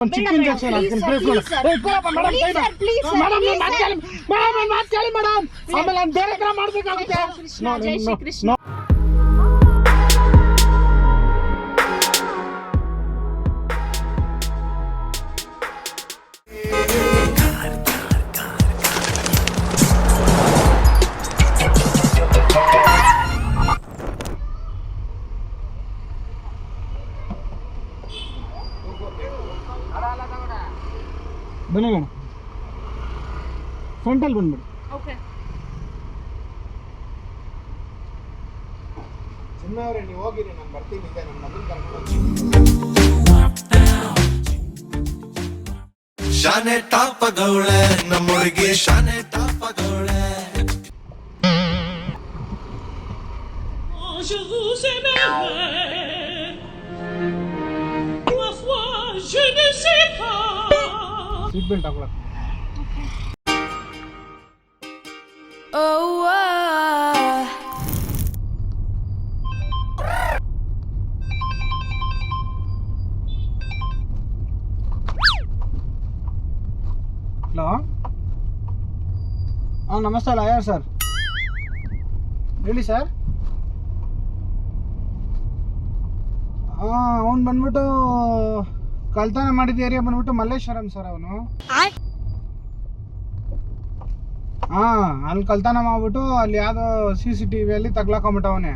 ಒಂದು ಚಿಕ್ಕ ಇಂಜೆಕ್ಷನ್ ಹಾಕ್ತೀನಿ ಪ್ಲೀಸ್ ಮೇಡಮ್ ಮಾತು ಕೇಳಿ ಮೇಡಮ್ ಆಮೇಲೆ ನಾನು ಬೇರೆ ಥರ ಮಾಡಬೇಕಾಗುತ್ತೆ ಬನ್ನಿ ಮೇಡಮ್ ಫ್ರಂಟಲ್ಲಿ ಬಂದ್ಬಿಡಿ ಓಕೆ ಚಿನ್ನವರೇ ನೀವು ಹೋಗಿರಿ ನಾನು ಬರ್ತೀನಿ ಇದೆ ನನ್ನ ಮಗನ ಕರ್ಕೊಂಡು ಶಾನೆ ಟಾಪಗೌಳೆ ನಮ್ಮೂರಿಗೆ ಶಾನೆ ಟಾಪಗೌಳೆ Je vous aimerai, ma foi, je ne sais pas. Seat belt ಹಾಕೊಳ್ಳಿ ಹಲೋ ಹಾಂ ನಮಸ್ತೆ ಲಾಯರ್ ಸರ್ ಹೇಳಿ ಸರ್ ಅವ್ನು ಬಂದ್ಬಿಟ್ಟು ಕಳ್ತನ ಮಾಡಿದ ಏರಿಯಾ ಬಂದ್ಬಿಟ್ಟು ಮಲ್ಲೇಶ್ವರಂ ಸರ್ ಅವನು ಅಲ್ಲಿ ಕಳ್ತನ ಮಾಡ್ಬಿಟ್ಟು ಅಲ್ಲಿ ಯಾವುದೋ CCTVಯಲ್ಲಿ ತಗ್ಲಾಕೊಂಬಿಟ್ಟವನೇ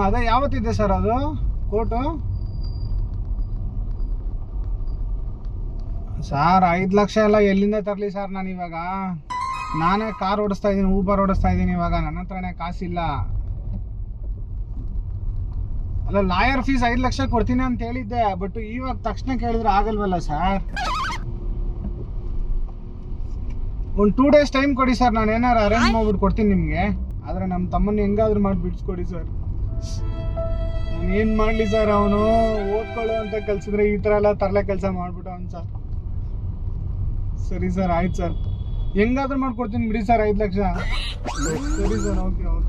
ಅದೇ ಯಾವತ್ತಿದೆ ಸರ್ ಅದು ಕೋರ್ಟು ಸರ್ 5 ಲಕ್ಷ ಎಲ್ಲ ಎಲ್ಲಿಂದ ತರಲಿ ಸರ್ ನಾನು ಇವಾಗ ನಾನೇ ಕಾರ್ ಓಡಿಸ್ತಾ ಇದ್ದೀನಿ ಊಬರ್ ಓಡಿಸ್ತಾ ಇದ್ದೀನಿ ಇವಾಗ ನನ್ನ ಹತ್ರನೇ ಕಾಸಿಲ್ಲ ಅಲ್ಲ ಲಾಯರ್ ಫೀಸ್ 5 ಲಕ್ಷ ಕೊಡ್ತೀನಿ ಅಂತ ಹೇಳಿದ್ದೆ ಬಟ್ ಇವಾಗ ತಕ್ಷಣ ಕೇಳಿದ್ರೆ ಆಗಲ್ವಲ್ಲ ಸರ್ ಒಂದು 2 ಡೇಸ್ ಟೈಮ್ ಕೊಡಿ ಸರ್ ನಾನು ಏನಾರು ಅರೇಂಜ್ ಮಾಡ್ಬಿಟ್ಟು ಕೊಡ್ತೀನಿ ನಿಮಗೆ ಆದರೆ ನಮ್ಮ ತಮ್ಮನ್ನ ಹೆಂಗಾದ್ರೂ ಮಾಡಿ ಬಿಡಿಸ್ಕೊಡಿ ಸರ್ ನಾನು ಏನು ಮಾಡಲಿ ಸರ್ ಅವನು ಓದ್ಕೊಳ್ಳೋ ಅಂತ ಕಲ್ಸಿದ್ರೆ ಈ ಥರ ಎಲ್ಲ ತರಲೆ ಕೆಲಸ ಮಾಡ್ಬಿಟ್ಟು ಅವ್ನು ಸರ್ ಸರಿ ಸರ್ ಆಯ್ತು ಸರ್ ಹೆಂಗಾದ್ರೂ ಮಾಡ್ಕೊಡ್ತೀನಿ ಬಿಡಿ ಸರ್ 5 ಲಕ್ಷ ಸರಿ sir okay okay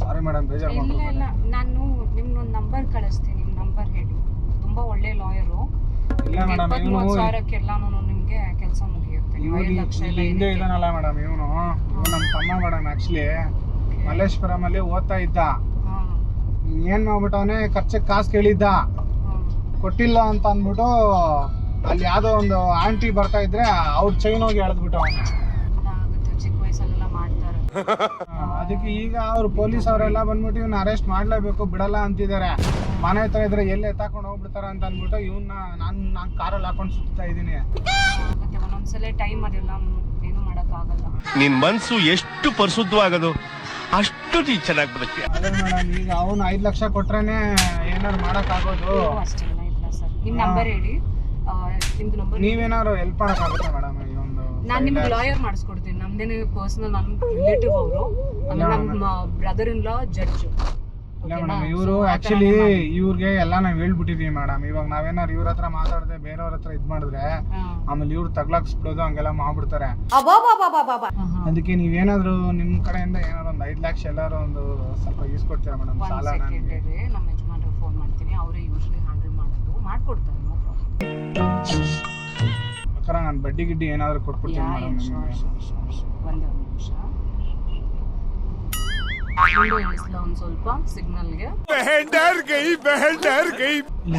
sorry madam ಬೇಜಾರು ಮಾಡ್ಕೊಳ್ಳಿ ಇಲ್ಲ ನಾನು ನಿಮ್ಗೊಂದು ನಂಬರ್ ಕಳಿಸ್ತೀನಿ ನಿಮ್ಮ ನಂಬರ್ ಹೇಳಿ ತುಂಬಾ ಒಳ್ಳೆ ಲಾಯರು ಇಲ್ಲ ಮೇಡಮ್ 23 ಸಾವಿರಕ್ಕೆಲ್ಲಾನು ನಿಮಗೆ ಕೆಲಸ ಮುಗಿಯುತ್ತೆ 5 ಲಕ್ಷ ಎಲ್ಲ ಹಿಂದೆ ಇದಾನಲ್ಲ ಮೇಡಮ್ ಇವನು ನಮ್ಮ ತಮ್ಮ ಮೇಡಮ್ ಆ್ಯಕ್ಚುಲಿ ಮಲ್ಲೇಶ್ವರಮಲ್ಲಿ ಓದ್ತಾ ಇದ್ದ ಏನು ಮಾಡ್ಬಿಟ್ಟವನೇ ಖರ್ಚಿಗೆ ಕಾಸು ಕೇಳಿದ್ದ ಕೊಟ್ಟಿಲ್ಲ ಅಂತ ಅಂದ್ಬಿಟ್ಟು ಅಲ್ಲಿ ಯಾವುದೋ ಒಂದು ಆಂಟಿ ಬರ್ತಾ ಇದ್ರೆ ಅವ್ರ ಚೈನ್ ಹೋಗಿ ಎಳೆದ್ಬಿಟ್ಟು ಅವನು ಚಿಕ್ಕ ವಯಸ್ಸಲ್ಲೆಲ್ಲ ಮಾಡ್ತಾರೆ ಅದಕ್ಕೆ ಈಗ ಅವ್ರು ಪೊಲೀಸ್ ಅವರೆಲ್ಲ ಬಂದ್ಬಿಟ್ಟು ಇವ್ನ ಅರೆಸ್ಟ್ ಮಾಡ್ಲೇಬೇಕು ಬಿಡಲ್ಲ ಅಂತಿದ್ದಾರೆ ಮನೆ ಹತ್ರ ಇದ್ರೆ ಎಲ್ಲಿ ಎತ್ತಾಕೊಂಡು ಹೋಗ್ಬಿಡ್ತಾರ ಅಂತ ಅಂದ್ಬಿಟ್ಟು ಇವನ್ನ ನಾನು ಕಾರಲ್ಲಿ ಹಾಕೊಂಡು ಸುತ್ತಾ ಇದ್ದೀನಿ ಮತ್ತೆ ಒಂದೊಂದ್ಸಲ ಟೈಮ್ ಅದೆಲ್ಲ ಏನು ಮಾಡೋಕ್ಕಾಗಲ್ಲ ನಿನ್ ಮನ್ಸು ಎಷ್ಟು ಪರಿಶುದ್ಧವಾಗದು ಅಷ್ಟು ನೀ ಚೆನ್ನಾಗಿ ಬರುತ್ತೆ ಅದೇ ಮೇಡಮ್ ಈಗ ಅವನು 5 ಲಕ್ಷ ಕೊಟ್ರೇನೆ ಏನಾರು ಮಾಡೋಕ್ಕಾಗೋದು ಅಷ್ಟೆಲ್ಲ ಇಲ್ಲ ಸರ್ ನಿಮ್ಮ ನಂಬರ್ ಹೇಳಿ ನಿಮ್ದು ನಂಬರ್ ನೀವೇನಾದ್ರು ಹೆಲ್ಪ್ ಮಾಡೋಕ್ಕಾಗುತ್ತಾ ಮೇಡಮ್ ಈ ಒಂದು ನಾನು ನಿಮ್ಗೆ ಲಾಯರ್ ಮಾಡಿಸ್ಕೊಡ್ತೀನಿ ನಮ್ದೇನೆ ಪರ್ಸನಲ್ ನನ್ನ ರಿಲೇಟಿವ್ ಅವರು ನಮ್ಮ ಬ್ರದರ್ ಇನ್ ಲಾ ಜಡ್ಜ್ ಇಲ್ಲ ಮೇಡಮ್ ಇವರು ಆ್ಯಕ್ಚುಲಿ ಇವ್ರಿಗೆ ಎಲ್ಲ ನಾವು ಹೇಳ್ಬಿಟ್ಟಿದೀವಿ ಮೇಡಮ್ ಇವಾಗ ನಾವೇನಾರು ಇವ್ರ ಹತ್ರ ಮಾತಾಡದೆ ಬೇರೆಯವ್ರ ಹತ್ರ ಇದು ಮಾಡಿದ್ರೆ ಆಮೇಲೆ ಇವ್ರು ತಗ್ಲಾಕ್ಸ್ಬಿಡೋದು ಹಂಗೆಲ್ಲ ಮಾಡ್ಬಿಡ್ತಾರೆ ಅದಕ್ಕೆ ನೀವೇನಾದ್ರು ನಿಮ್ಮ ಕಡೆಯಿಂದ ಏನಾದ್ರು ಒಂದು 5 ಲಕ್ಷ ಎಲ್ಲಾರು ಒಂದು ಸ್ವಲ್ಪ ಈಸ್ಕೊಡ್ತೀರಾ ಮೇಡಮ್ ಸಾಲ ನನಗೆ ನಮ್ಮ ಯಜಮಾನ್ರಿಗೆ ಫೋನ್ ಮಾಡ್ತೀನಿ ಅವರೇ ಯೂಶ್ವಲಿ ಹ್ಯಾಂಡಲ್ ಮಾಡೋದು ಮಾಡ್ಕೊಡ್ತಾರೆ ನೋ ಪ್ರಾಬ್ಲಮ್ ಅಕ್ಕರ ನಾನು ಬಡ್ಡಿ ಗಿಡ್ಡಿ ಏನಾದ್ರು ಕೊಟ್ಬಿಡ್ತೀನಿ ಮೇಡಮ್ ನಿಮಗೆ ಒಂದು ನಿಮಿಷ ಒಂದು ಸ್ವಲ್ಪ ಸಿಗ್ನಲ್ಗೆ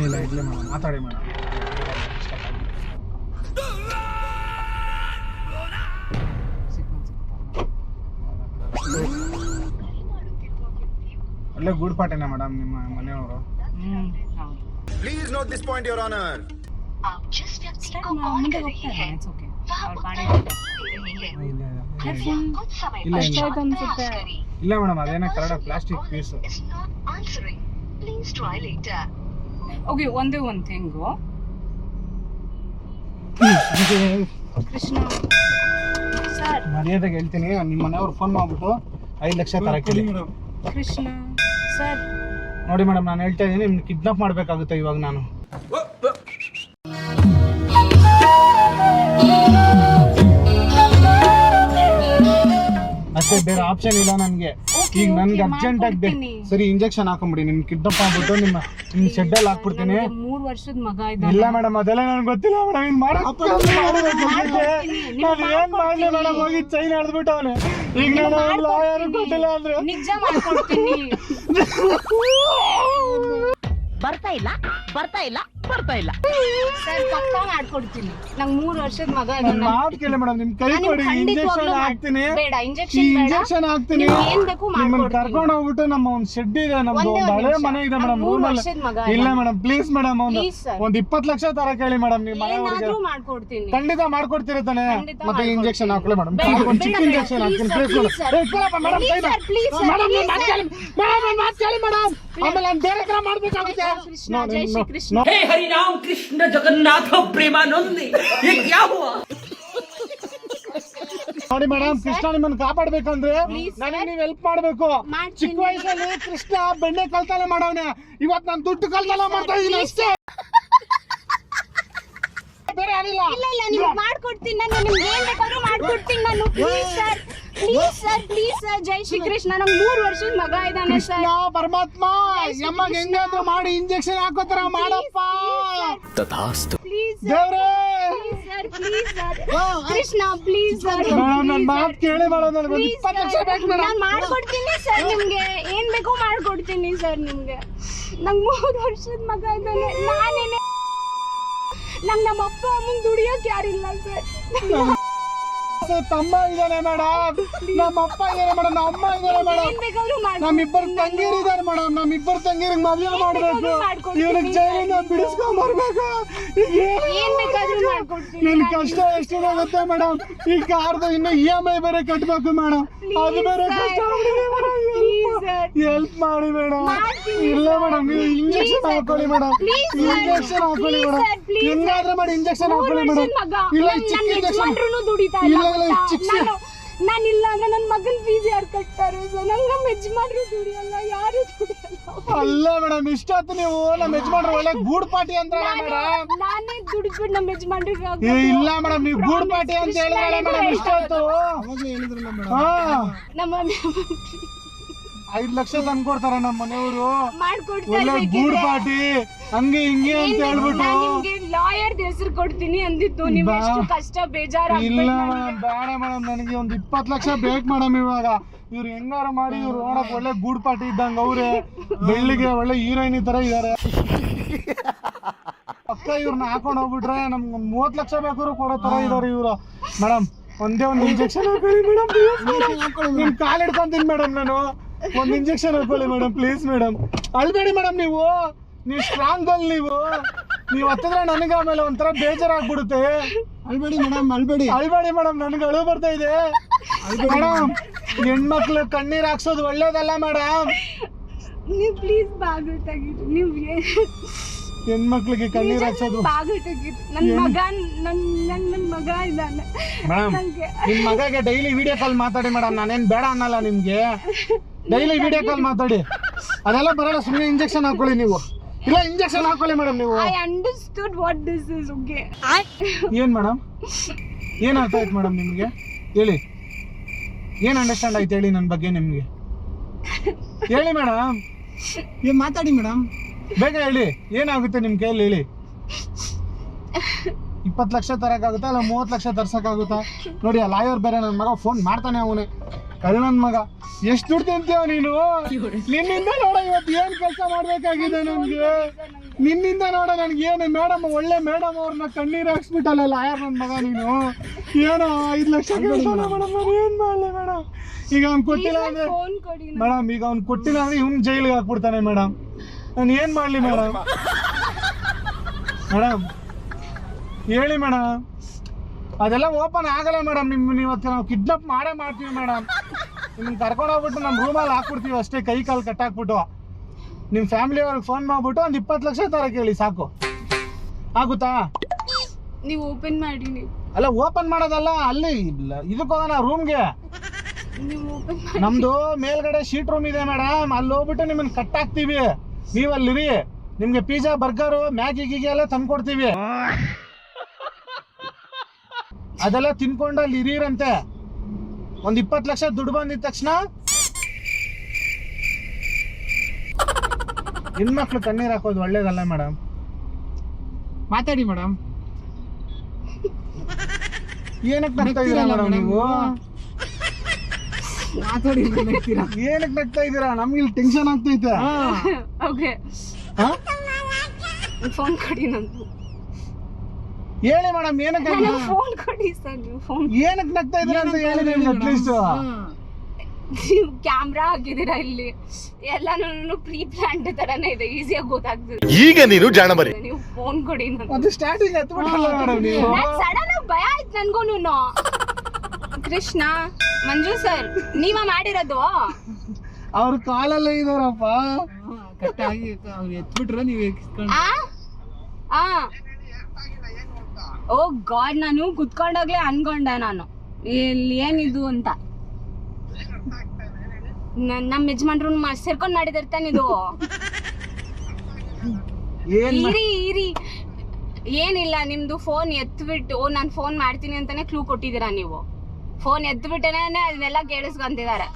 ಇಲ್ಲ ಇಡ್ಲಿ ಮೇಡಮ್ ಮಾತಾಡಿ ಮೇಡಮ್ ಒಳ್ಳೆ ಗೂಡ್ಪಾಟೇನಾ ಮೇಡಮ್ ನಿಮ್ಮ ಮನೆಯವರು please note this point your honour ಇಲ್ಲ ಮೇಡಮ್ ಅದೇನೋ ಕನ್ನಡ ಪ್ಲಾಸ್ಟಿಕ್ ಪೀಸ್ ಓಕೆ ಒಂದೇ ಒಂದು ಥಿಂಗು ಕೃಷ್ಣ ಸರ್ ಮರ್ಯಾದೆಗೆ ಹೇಳ್ತೀನಿ ನಿಮ್ಮ ಮನೆಯವ್ರು ಫೋನ್ ಮಾಡ್ಬಿಟ್ಟು 5 ಲಕ್ಷ ತರಕ್ಕೆ ಕೃಷ್ಣ ಸರ್ ನೋಡಿ ಮೇಡಮ್ ನಾನು ಹೇಳ್ತಾ ಇದ್ದೀನಿ ನಿಮ್ಗೆ ಕಿಡ್ನಾಪ್ ಮಾಡಬೇಕಾಗುತ್ತೆ ಇವಾಗ ನಾನು ಅಷ್ಟೇ, ಬೇರೆ ಆಪ್ಷನ್ ಇಲ್ಲ ನನ್ಗೆ. Okay, ಈಗ ನನ್ಗೆ okay, ಅರ್ಜೆಂಟ್ ಆಗಿ ಮಾಡ್ಕೊಡ್ತೀನಿ. ಸರಿ ಇಂಜೆಕ್ಷನ್ ಹಾಕೊಂಬಿಡಿ, ನಿಮ್ ಕಿಡ್ನಾಪ್ ಆಗ್ಬಿಟ್ಟು ನಿಮ್ಮ ಶೆಡ್ ಅಲ್ಲಿ ಹಾಕ್ಬಿಡ್ತೀನಿ. 3 ವರ್ಷದ ಮಗ ಇದ್ದಾನೆ. ಇಲ್ಲ ಮೇಡಮ್, ಅದೆಲ್ಲ ನನ್ಗೆ ಗೊತ್ತಿಲ್ಲ ಮೇಡಮ್. ಇನ್ ನಾನು ಏನ್ ಮಾಡ್ಲಿ ಮೇಡಮ್, ಹೋಗಿ ಚೈನ್ ಎಳ್ದ್ಬಿಟ್ಟು ಅವನು. ಈಗ ನಾನು ಲಾಯರ್ ಗೊತ್ತಿಲ್ಲ ಅಂದ್ರೆ ನಿಜ ಮಾಡ್ಕೊಡ್ತೀನಿ. ಬರ್ತಾ ಇಲ್ಲ ಸರ್ ಪಕ್ಕ ಮಾಡ್ಕೊಡ್ತೀನಿ. ನಂಗೆ 3 ವರ್ಷದ ಮಗ ನನ್ ಇದ್ದಾನೆ. ಮಾತು ಕೇಳಿ ಮೇಡಮ್, ನಿಮ್ ಕೈ ಕೊಡಿ, ಇಂಜೆಕ್ಷನ್ ಹಾಕ್ತೀನಿ. ಬೇಡ ಇಂಜೆಕ್ಷನ್ ಬೇಡ. ಇಂಜೆಕ್ಷನ್ ಹಾಕ್ತೀನಿ. ನಿಮ್ಗೆ ಏನ್ ಬೇಕು ನಿಮ್ಮನ್ನ ಮಾಡ್ಕೊಡ್ತೀನಿ. ಕರ್ಕೊಂಡು ಹೋಗ್ಬಿಟ್ಟು ನಮ್ಮ ಒಂದು ಶೆಡ್ ಇದೆ, ನಮ್ದು ಒಂದೇ ಒಂದು ಒಂದ್ ಹಳೆ ನಿಮಿಷ. ಮನೆ ಇದೆ ನಂಗ್ ಮೇಡಮ್ 3 ರೂಮಲ್ಲಿ. ವರ್ಷದ ಮಗ ಇಲ್ಲ ಇದ್ದಾನೆ. Madam please madam, Please, sir. ಒಂದು 20 ಲಕ್ಷ ತರ ಕೇಳಿ ಮೇಡಮ್, ನೀವು ಮನೆ ಏನಾದ್ರೂ ಮಾಡ್ಕೊಡ್ತೀನಿ. ಖಂಡಿತ ಮಾಡ್ಕೊಡ್ತೀರ ತಾನೆ. ಖಂಡಿತ ಮತ್ತೆ ಮಾಡ್ಕೊಡ್ತೀನಿ. ಇಂಜೆಕ್ಷನ್ ಹಾಕೊಳ್ಳಿ ಮೇಡಮ್, ಬೇಡ, ಒಂದು ಬೇಡ, ಚಿಕ್ಕ ಬೇಡ. ಇಂಜೆಕ್ಷನ್ ಹಾಕ್ತೀನಿ. Please, please sir, madam, madam Please, sir, please, sir, madam please, sir. Madam ಮಾತು ಕೇಳಿ ಮೇಡಮ್, ಆಮೇಲೆ ನಾನು ಬೇರೆ ತರ ಮಾಡ್ಬೇಕಾಗುತ್ತೆ. ಕೃಷ್ಣ, ಜೈ ಶ್ರೀ ಕೃಷ್ಣ. हे हरि राम कृष्ण जगन्नाथ प्रेमानंद ये क्या हुआ? ನೋಡಿ ಮೇಡಮ್, ಕೃಷ್ಣ ನಿಮ್ಮನ್ನ ಕಾಪಾಡ್ಬೇಕಂದ್ರೆ Please, ನನಗೆ sir. ನೀವು ಹೆಲ್ಪ್ ಮಾಡ್ಬೇಕು. ಮಾಡ್ತೀನಿ. ಚಿಕ್ಕ ವಯಸ್ಸಲ್ಲಿ ಕೃಷ್ಣ ಬೆಣ್ಣೆ ಕಳ್ತನ ಮಾಡವನೆ, ಇವತ್ತು ನಾನು ದುಡ್ಡು ಕಳ್ತನ ಮಾಡ್ತಾ ಇದೀನಿ ಅಷ್ಟೇ, ಬೇರೆ ಏನಿಲ್ಲ. ಇಲ್ಲ ಇಲ್ಲ ನಿಮ್ಗೆ ಮಾಡ್ಕೊಡ್ತೀನಿ ನಾನು. ನಿಮ್ಗೆ ಏನ್ ಬೇಕಾದ್ರೂ ಮಾಡ್ಕೊಡ್ತೀನಿ ನಾನು. Please sir, please sir, please sir. ಜೈ ಶ್ರೀ ಕೃಷ್ಣ. ನಂಗೆ 3 ವರ್ಷದ ಮಗ ಇದ್ದಾನೆ ಕೃಷ್ಣ ಸರ್. ಪರಮಾತ್ಮ, ಎಮ್ಮಗೆ ಹೆಂಗಾದ್ರೂ ಮಾಡಿ ಇಂಜೆಕ್ಷನ್ ಹಾಕೋತರ ಮಾಡಪ್ಪ. ಪ್ಲೀಸ್ ದೇವ್ರೇ sir, please sir. Krishna please sir. Madam, ನನ್ನ ಮಾತು ಕೇಳಿ ಮೇಡಮ್, ನನಗೆ ಒಂದು 20 ಲಕ್ಷ ಬೇಕು ಮೇಡಮ್. ನಾನು ಮಾಡ್ಕೊಡ್ತೀನಿ ಸರ್. ನಿಮ್ಗೆ ಏನ್ ಬೇಕೋ ಮಾಡ್ಕೊಡ್ತೀನಿ ಸರ್. ನಿಮ್ಗೆ ನಂಗೆ 3 ವರ್ಷದ ಮಗ ಇದ್ದಾನೆ. ನಾನೇನೆ ನಮ್ಮ ಅಪ್ಪ ಅಮ್ಮಂಗೆ ದುಡಿಯೋಕೆ ಯಾರಿಲ್ಲ ಸರ್. ತಮ್ಮ ಇದ್ದಾನೆ ಮೇಡಮ್, ನಮ್ಮ ಅಪ್ಪ ಇದ್ದಾನೆ ಮೇಡಮ್, ನಮ್ಮ ಅಮ್ಮ ಇದ್ದಾನೆ ಮೇಡಮ್, ಏನ್ ಬೇಕಾದ್ರೂ ನಮ್ಮಿಬ್ಬರು ತಂಗೀರು ಇದ್ದಾರೆ ಮೇಡಮ್. ನಮ್ಮಿಬ್ಬರು ತಂಗೀರಿಗೆ ಮದುವೆ ಮಾಡ್ಬೇಕು, ಇವ್ರಿಗೆ ಜೈಲಿಂದ ಬಿಡಿಸ್ಕೊಂಡ್ ಬರ್ಬೇಕು. ಏನ್ ಬೇಕಾದ್ರೂ ಮಾಡ್ಕೊಡ್ತೀನಿ. ನಿನ್ ಕಷ್ಟ ಎಷ್ಟಿದೆ ಗೊತ್ತಾ ಮೇಡಮ್? ಈ ಕಾರ್ದು ಇನ್ನು EMI ಬೇರೆ ಕಟ್ಬೇಕು ಮೇಡಮ್, ಅದು ಬೇರೆ ಕಷ್ಟ ಹೆಲ್ಪ್ ಮಾಡಿ ಮೇಡಮ್. ಇಲ್ಲ ಮೇಡಮ್, ನೀವು ಇಂಜೆಕ್ಷನ್ ಹಾಕೊಳ್ಳಿ ಮೇಡಮ್, ಇಂಜೆಕ್ಷನ್ ಹಾಕೊಳ್ಳಿ ಮೇಡಮ್, ಹೆಂಗಾದ್ರೆ ಮಾಡಿ ಇಂಜೆಕ್ಷನ್ ಹಾಕೊಳ್ಳಿ ಮೇಡಮ್. ಇಲ್ಲ ಚಿಕ್ಕ ಇಂಜೆಕ್ಷನ್, ಇಲ್ಲ ಇಲ್ಲ ಚಿಕ್ಕ. ನಾನಿಲ್ಲ ಅಂದ್ರೆ ನನ್ನ ಮಗನ್ ಫೀಸ್ ಯಾರು ಕಟ್ತಾರೆ ಸರ್? ನಂಗೆ ನಮ್ಮ ಯಜಮಾನ್ರು ದುಡಿಯಲ್ಲ, ಯಾರು ದುಡಿಯಲ್ಲ. ಅಲ್ಲ ಮೇಡಮ್, ಇಷ್ಟೊತ್ತು ನೀವು ನಮ್ಮ ಯಜಮಾನ್ರು ಒಳ್ಳೆ ಗೂಡ್ ಪಾರ್ಟಿ ಅಂತ ಮೇಡಮ್. ನಾನೇ ದುಡಿದ್ಬಿಟ್ಟು ನಮ್ಮ ಯಜಮಾನ್ರಿಗೆ ಇಲ್ಲ ಮೇಡಮ್, ನೀವು ಗೂಡ್ ಪಾರ್ಟಿ ಅಂತ ಹೇಳಿದ್ರೆ ಮೇಡಮ್ ಇಷ್ಟೊತ್ತು. ಹಾ, ನಮ್ಮ 5 ಲಕ್ಷ ತಂದ್ಕೊಡ್ತಾರ ನಮ್ಮ ಮನೆಯವರು, ಮಾಡ್ಕೊಡ್ತಾರೆ. ಒಳ್ಳೆ ಗೂಡ್ ಪಾರ್ಟಿ ಹಂಗೆ ಹಿಂಗೆ ಅಂತ ಹೇಳ್ಬಿಟ್ಟು. ನಿಮ್ಗೆ ಲಾಯರ್ ಹೆಸರು ಕೊಡ್ತೀನಿ ಅಂದಿತ್ತು. ನೀವು ಎಷ್ಟು ಕಷ್ಟ ಬೇಜಾರು. ಇಲ್ಲ ಮೇಡಮ್, ಬೇಡ ಮೇಡಮ್, ನನಗೆ ಒಂದು 20 ಲಕ್ಷ ಬೇಕು ಮೇಡಮ್. ಇವಾಗ ಇವ್ರು ಹೆಂಗಾರ ಮಾಡಿ, ಇವ್ರು ನೋಡಕ್ ಒಳ್ಳೆ ಗೂಡ್ ಪಾರ್ಟಿ ಇದ್ದಂಗ ಅವ್ರೆ, ಬೆಳ್ಳಿಗೆ ಒಳ್ಳೆ ಹೀರೋಯಿನ್ ತರ ಇದಾರೆ. ಪಕ್ಕ ಇವ್ರನ್ನ ಹಾಕೊಂಡು ಹೋಗ್ಬಿಟ್ರೆ ನಮ್ಗೆ 30 ಲಕ್ಷ ಬೇಕಾದ್ರು ಕೊಡೋ ತರ ಇದಾರೆ ಇವ್ರು. ಮೇಡಮ್ ಒಂದೇ ಒಂದು ಇಂಜೆಕ್ಷನ್ ಹಾಕೊಳ್ಳಿ ಮೇಡಮ್, ನಿಮ್ ಕಾಲ್ ಹಿಡ್ಕೊಂತೀನಿ ಮೇಡಮ್. ನಾನು ಒಂದು ಇಂಜೆಕ್ಷನ್ ಹಾಕೊಳ್ಳಿ ಮೇಡಮ್, ಪ್ಲೀಸ್ ಮೇಡಮ್. ಅಳ್ಬೇಡಿ ಮೇಡಮ್, ನೀವು ಸ್ಟ್ರಾಂಗ್ ಅಲ್ಲಿ ನೀವು ಹತ್ತಿದ್ರೆ ನನಗೆ ಆಮೇಲೆ ಒಂಥರ ಬೇಜಾರಾಗ್ಬಿಡುತ್ತೆ. ಅಳ್ಬೇಡಿ ಮೇಡಮ್, ಅಳ್ಬೇಡಿ ಮೇಡಮ್, ನನಗೆ ಅಳು ಬರ್ತಾ ಇದೆ ಮೇಡಮ್. ಹೆಣ್ಮಕ್ಳು ಕಣ್ಣೀರ್ ಹಾಕ್ಸೋದು ಒಳ್ಳೇದಲ್ಲ ಮೇಡಮ್. ನೀವು ಪ್ಲೀಸ್ ಬಾಗಿಲು ತೆಗೀರಿ. ನೀವು ಹೆಣ್ಮಕ್ಳಿಗೆ ಕಣ್ಣೀರ್ ಹಾಕ್ಸೋದು. ಬಾಗಿಲು ತೆಗೀರಿ. ನನ್ನ ಮಗ ಇದ್ದಾನೆ ಮೇಡಮ್, ನಿಮ್ ಮಗಗೆ ಡೈಲಿ ವಿಡಿಯೋ ಕಾಲ್ ಮಾತಾಡಿ ಮೇಡಮ್. ನಾನೇನ್ ಬೇಡ ಅನ್ನಲ್ಲ ನಿಮ್ಗೆ, ಡೈಲಿ ವಿಡಿಯೋ ಕಾಲ್ ಮಾತಾಡಿ. ಅದೆಲ್ಲ ಬರಲ್ಲ, ಸುಮ್ಮನೆ ಇಂಜೆಕ್ಷನ್ ಹಾಕೊಳ್ಳಿ ನೀವು. ಇಲ್ಲ ಇಂಜೆಕ್ಷನ್ ಹಾಕೊಳ್ಳಿ ಮೇಡಮ್ ನೀವು. I understood what this is. Okay ಏನ್ ಮೇಡಮ್, ಏನ್ ಅರ್ಥ ಆಯ್ತು ಮೇಡಮ್ ನಿಮ್ಗೆ? ಹೇಳಿ, ಏನ್ ಅಂಡರ್ಸ್ಟ್ಯಾಂಡ್ ಆಯ್ತು ಹೇಳಿ ನನ್ನ ಬಗ್ಗೆ ನಿಮ್ಗೆ? ಹೇಳಿ ಮೇಡಮ್, ಏನ್ ಮಾತಾಡಿ ಮೇಡಮ್, ಬೇಗ ಹೇಳಿ. ಏನಾಗುತ್ತೆ ನಿಮ್ ಕೈಯಲ್ಲಿ ಹೇಳಿ. 20 ಲಕ್ಷ ತರಕಾಗುತ್ತಾ ಇಲ್ಲ 30 ಲಕ್ಷ ತರ್ಸಕ್ಕಾಗುತ್ತಾ? ನೋಡಿ ಆ ಲಾಯರ್ ಬೇರೆ ನನ್ನ ಮಗ ಫೋನ್ ಮಾಡ್ತಾನೆ, ಅವನೇ ಕಲ್ ನನ್ನ ಮಗ. ಎಷ್ಟು ದುಡ್ಡು ತಿಂತೀವ ನೀನು? ನಿನ್ನಿಂದ ನೋಡ ಇವತ್ತು ಏನ್ ಕೆಲಸ ಮಾಡ್ಬೇಕಾಗಿದೆ ನನ್ಗೆ. ನಿನ್ನಿಂದ ನೋಡ ನನ್ಗೆ ಏನು ಮೇಡಮ್, ಒಳ್ಳೆ ಮೇಡಮ್ ಅವ್ರನ್ನ ಕಣ್ಣೀರ್ ಹಾಕ್ಸ್ಬಿಟ್ಟಲ್ಲ ಲಾಯರ್ ನನ್ನ ಮಗ ನೀನು. ಏನೋ 5 ಲಕ್ಷ ಮೇಡಮ್, ಏನ್ ಮಾಡ್ಲಿ ಮೇಡಮ್? ಈಗ ಅವ್ನು ಕೊಟ್ಟಿಲ್ಲ ಅಂದ್ರೆ ಮೇಡಮ್, ಈಗ ಅವ್ನು ಕೊಟ್ಟಿಲ್ಲ ಅಂದ್ರೆ ಇವ್ನು ಜೈಲಿಗೆ ಹಾಕ್ಬಿಡ್ತಾನೆ ಮೇಡಮ್. ನಾನು ಏನ್ ಮಾಡ್ಲಿ ಮೇಡಮ್? ಮೇಡಮ್ ಹೇಳಿ ಮೇಡಮ್. ಅದೆಲ್ಲ ಓಪನ್ ಆಗಲ್ಲ ಮೇಡಮ್. ಇವತ್ತು ನಾವು ಕಿಡ್ನಾಪ್ ಮಾಡೇ ಮಾಡ್ತೀವಿ ಮೇಡಮ್. ನಿಮ್ಮನ್ನ ಕರ್ಕೊಂಡು ಹೋಗ್ಬಿಟ್ಟು ನಮ್ಮ ರೂಮಲ್ಲಿ ಹಾಕ್ಬಿಡ್ತೀವಿ ಅಷ್ಟೇ, ಕೈ ಕಾಲು ಕಟ್ಟಾಕ್ಬಿಟ್ಟು. ನಿಮ್ಮ ಫ್ಯಾಮಿಲಿ ಅವ್ರಿಗೆ ಫೋನ್ ಮಾಡ್ಬಿಟ್ಟು ಒಂದು 20 ಲಕ್ಷ ತರ ಕೇಳಿ ಸಾಕು. ಆಗುತ್ತಾ? ನೀವು ಓಪನ್ ಮಾಡಿ. ನೀವು ಅಲ್ಲ ಓಪನ್ ಮಾಡೋದಲ್ಲ, ಅಲ್ಲಿ ಇದಕ್ಕೆ ಹೋಗೋಣ ರೂಮ್ಗೆ. ನೀವು ಓಪನ್ ನಮ್ದು ಮೇಲ್ಗಡೆ ಶೀಟ್ ರೂಮ್ ಇದೆ ಮೇಡಮ್, ಅಲ್ಲಿ ಹೋಗ್ಬಿಟ್ಟು ನಿಮ್ಮನ್ನ ಕಟ್ಟಾಕ್ತೀವಿ. ನೀವು ಅಲ್ಲಿರಿ, ನಿಮ್ಗೆ ಪಿಜ್ಜಾ ಬರ್ಗರು ಮ್ಯಾಗಿ ಗೀಗಿ ಎಲ್ಲ ತಂದ್ಕೊಡ್ತೀವಿ. ಅದೆಲ್ಲ ತಿನ್ಕೊಂಡು ಅಲ್ಲಿ ಇರೀರಂತೆ. ಒಂದ್ 20 ಲಕ್ಷ ದುಡ್ಡು ಬಂದಿದ ತಕ್ಷಣ ಹೆಣ್ಮಕ್ಳು ಕಣ್ಣೀರ್ ಹಾಕೋದು ಒಳ್ಳೇದಲ್ಲ ಮೇಡಮ್. ಮಾತಾಡಿ ಮೇಡಮ್. ಏನಕ್ಕೆ ನಗ್ತಾ ಇದೀರಾ ಮೇಡಮ್ ನೀವು? ಮಾತಾಡಿ ನಗ್ತೀರಾ? ಏನಕ್ಕೆ ನಗ್ತಾ ಇದೀರಾ? ನಮ್ಗೆ ಇಲ್ಲಿ ಟೆನ್ಷನ್ ಆಗ್ತೈತೆ. ಓಕೆ ಹಾ? ಫೋನ್ ಕೊಡಿ ನಂದು. ಹೇಳಿ ಮೇಡಮ್, ಏನಕ್ಕೆ ಫೋನ್ ಕೊಡಿ ಸರ್. ನೀವು ಫೋನ್ ಏನಕ್ಕೆ ನಗ್ತಾ ಇದೀರಾ ಅಂತ ಹೇಳಿ ನಿಮ್ಗೆ ಅಟ್ಲೀಸ್ಟ್. ನೀವು ಕ್ಯಾಮ್ರಾ ಹಾಕಿದೀರಾ ಇಲ್ಲಿ, ಎಲ್ಲಾನು ಪ್ರೀ ಪ್ಲಾಂಟ್ ತರನೇ ಇದೆ, ಈಸಿಯಾಗಿ ಗೊತ್ತಾಗ್ತದೆ. ಈಗ ನೀನು ಜಾಣಬರಿ. ನೀವು ಫೋನ್ ಕೊಡಿ ನಂದು. ಅದು ಸ್ಟಾರ್ಟಿಂಗ್ ಹತ್ಬಿಟ್ಟಲ್ಲ ಮೇಡಮ್ ನೀವು. ಸಡನ್ ಆಗಿ ಭಯ ಆಯ್ತು ನನ್ಗೂನು. ಕೃಷ್ಣ, ಮಂಜು ಸರ್ ನೀವ ಮಾಡಿರೋದು? ಅವ್ರ ಕಾಲಲ್ಲೇ ಇದಾರಪ್ಪ. ಕಟ್ಟಾಗಿ ಅವ್ರು ಎತ್ಬಿಟ್ರೆ ನೀವು ಎಕ್ಸ್ಕೊಂಡು ಓ ಗಾಡ್, ನಾನು ಕುತ್ಕೊಂಡಾಗ್ಲೇ ಅನ್ಕೊಂಡೆ ನಾನು ಇಲ್ಲಿ ಏನಿದು ಅಂತ. ನಮ್ಮ ಯಜಮಾನ್ರು ಸೇರ್ಕೊಂಡ್ ಮಾಡಿದಿರ್ತಾನೆ ಇದು. ಇರಿ ಏನಿಲ್ಲ, ನಿಮ್ದು ಫೋನ್ ಎತ್ಬಿಟ್ಟು ನಾನು ಫೋನ್ ಮಾಡ್ತೀನಿ ಅಂತಾನೆ ಕ್ಲೂ ಕೊಟ್ಟಿದ್ದೀರಾ ನೀವು. ಫೋನ್ ಎತ್ಬಿಟ್ಟೇನೆ ಅದನ್ನೆಲ್ಲ ಕೇಳಿಸ್ಕೊಂತಿದ್ದಾರೆ.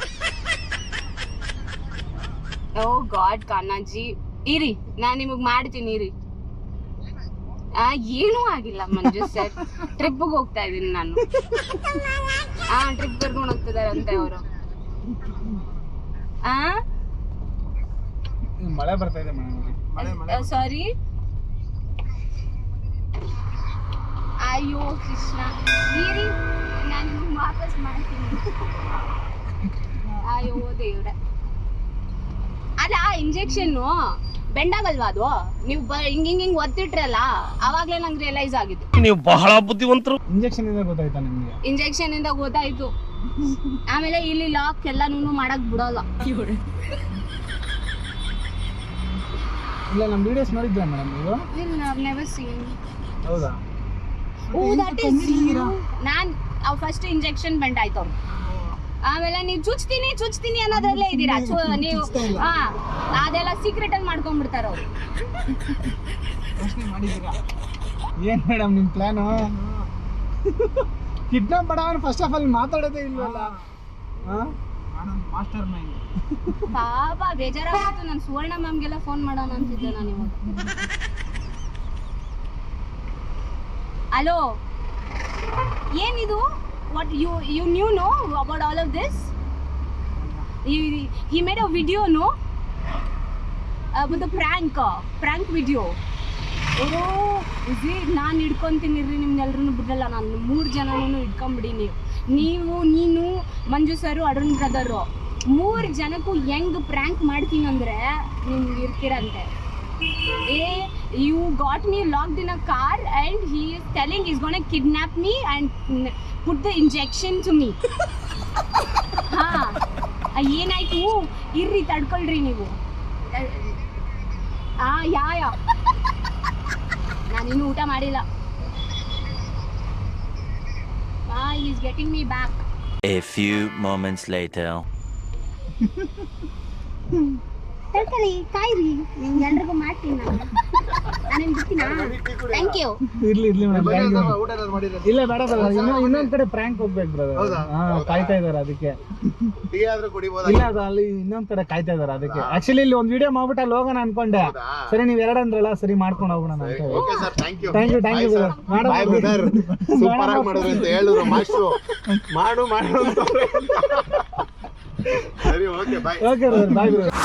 ಓ ಗಾಡ್ ಕಣ್ಣಾಜಿ, ಇರಿ ನಾನು ನಿಮಗ್ ಮಾಡ್ತೀನಿ ಇರಿ. ಏನೂ ಆಗಿಲ್ಲ ಮಂಜು ಸರ್, ಟ್ರಿಪ್ಗೆ ಹೋಗ್ತಾ ಇದೀನಿ ನಾನು. ಟ್ರಿಪ್ ಕರ್ಕೊಂಡು ಹೋಗ್ತಿದಾರಂತೆ ಅವರು. ಮಳೆ ಬರ್ತಾ ಇದೆ ಮೇಡಮ್. ಸಾರಿ. ಅಯ್ಯೋ ಕೃಷ್ಣ, ಇರಿ ನಾನು ವಾಪಸ್ ಮಾಡ್ತೀನಿ. ಅಯ್ಯೋ ದೇವ್ರೆ, ಅಲ್ಲ ಇಂಜೆಕ್ಷನ್ ಬೆಂಡಾಗಲ್ವಾ ಅದು? ನೀವು ಹಿಂಗ್ ಒತ್ತಿಟ್ರಲ್ಲ, ಅವಾಗ್ಲೇ ನಂಗೆ ರಿಯಲೈಸ್ ಆಗಿದ್ದು. ನೀವು ಬಹಳ ಬುದ್ಧಿವಂತರು. ಇಂಜೆಕ್ಷನ್ ಇಂದ ಗೊತ್ತಾಯ್ತಾ ನಿಮ್ಗೆ? ಇಂಜೆಕ್ಷನ್ ಇಂದ ಗೊತ್ತಾಯ್ತು. ಆಮೇಲೆ ಇಲ್ಲಿ ಲಾಕ್ ಎಲ್ಲಾನು ಮಾಡಕ್ ಬಿಡಲ್ಲ. ಇಲ್ಲ, ನಮ್ಮ ವಿಡಿಯೋಸ್ ನೋಡಿದ್ರಾ ಮೇಡಮ್ ನೀವು? ಇಲ್ಲ, ನೆವರ್ ಸೀನ್. ಹೌದಾ? ಓ ದಟ್ ಇಸ್ ನಾನ್ ಫಸ್ಟ್ ಇಂಜೆಕ್ಷನ್ ಬೆಂಡ್ ಆಯ್ತು ಅವ್ರು. ಆಮೇಲೆ ನೀವು ಚುಚ್ತೀನಿ ಅನ್ನೋದ್ರಲ್ಲೇ ಇದ್ದೀರಾ ನೀವು. ಅದೆಲ್ಲ ಸೀಕ್ರೆಟ್ ಅಲ್ಲಿ ಮಾಡ್ಕೊಂಡ್ಬಿಡ್ತಾರ ಅವ್ರು. ಏನ್ ಮೇಡಮ್ ನಿಮ್ ಪ್ಲಾನು? ಕಿಡ್ನಾಪ್ ಮಾಡವನ್ ಫಸ್ಟ್ ಆಫ್ ಆಲ್ ಮಾತಾಡೋದೇ ಇಲ್ವಲ್ಲ. Mastermind. ಪಾಪ ಬೇಜಾರಾಗಿತ್ತು. ನಾನು ಸುವರ್ಣ ಮ್ಯಾಮ್ಗೆಲ್ಲ ಫೋನ್ ಮಾಡೋಣ ಅಂತಿದ್ದೆ ನಾನು ಇವಾಗ. ಹಲೋ, ಏನಿದು? What you knew no about all of this? He made a video no about the prank video. ನಾನು ಹಿಡ್ಕೊಂತೀನಿ ರೀ, ನಿಮ್ನೆಲ್ರೂ ಬಿಡಲ್ಲ. ನಾನು 3 ಜನನೂ ಹಿಡ್ಕೊಂಬಿಡಿ. ನೀವು ನೀನು ಮಂಜು ಸರು ಅರುಣ್ ಬ್ರದರು 3 ಜನಕ್ಕೂ ಹೆಂಗ್ ಪ್ರ್ಯಾಂಕ್ ಮಾಡ್ತೀನಿ ಅಂದ್ರೆ ನಿಮ್ಗೆ ಇರ್ತೀರಂತೆ. You got me locked in a car and he is telling he's gonna kidnap me and put the injection to me. ಏನಾಯ್ತು? ಇರ್ರಿ ತಡ್ಕೊಳ್ರಿ ನೀವು. ಯಾ ನಾನಿನ್ನು ಊಟ ಮಾಡಿಲ್ಲ. He is getting me back. A few moments later. ತಡ್ಕೊಳ್ಳಿ, ಕಾಯ್ರಿ, ನಿಮ್ಗೆ ಎಲ್ರಿಗೂ ಮಾಡ್ತೀನಿ ನಾನು. ನಾನೇನು ಬಿಡ್ತೀನಾ? Thank you. ಇರ್ಲಿ ಮೇಡಮ್. ಇಲ್ಲ ಬೇಡ ಬ್ರದರ್, ಇನ್ನೊಂದ್ ಕಡೆ ಪ್ರ್ಯಾಂಕ್ ಹೋಗ್ಬೇಕು ಬ್ರದರ್. ಕಾಯ್ತಾ ಇದಾರೆ ಅದಕ್ಕೆ. ಇಲ್ಲ, ಅದು ಅಲ್ಲಿ ಇನ್ನೊಂದ್ ಕಡೆ ಕಾಯ್ತಾ ಇದಾರೆ ಅದಕ್ಕೆ. ಆಕ್ಚುಲಿ ಇಲ್ಲಿ ಒಂದ್ ವಿಡಿಯೋ ಮಾಡ್ಬಿಟ್ಟು ಅಲ್ಲಿ ಹೋಗೋಣ ಅನ್ಕೊಂಡೆ. ಸರಿ ನೀವ್ 2 ಅಂದ್ರಲ್ಲ, ಸರಿ ಮಾಡ್ಕೊಂಡು ಹೋಗೋಣ ಅಂತ. Thank you brother. ಸೂಪರ್ ಆಗಿ ಮಾಡಿದ್ರು ಅಂತ ಹೇಳಿದ್ರು ಮಾಸ್ಟ್ರು. ಮಾಡು ಅಂತ. ಸರಿ, ಓಕೆ ಬಾಯ್. ಓಕೆ ಬ್ರದರ್, ಬಾಯ್ ಬ್ರದರ್.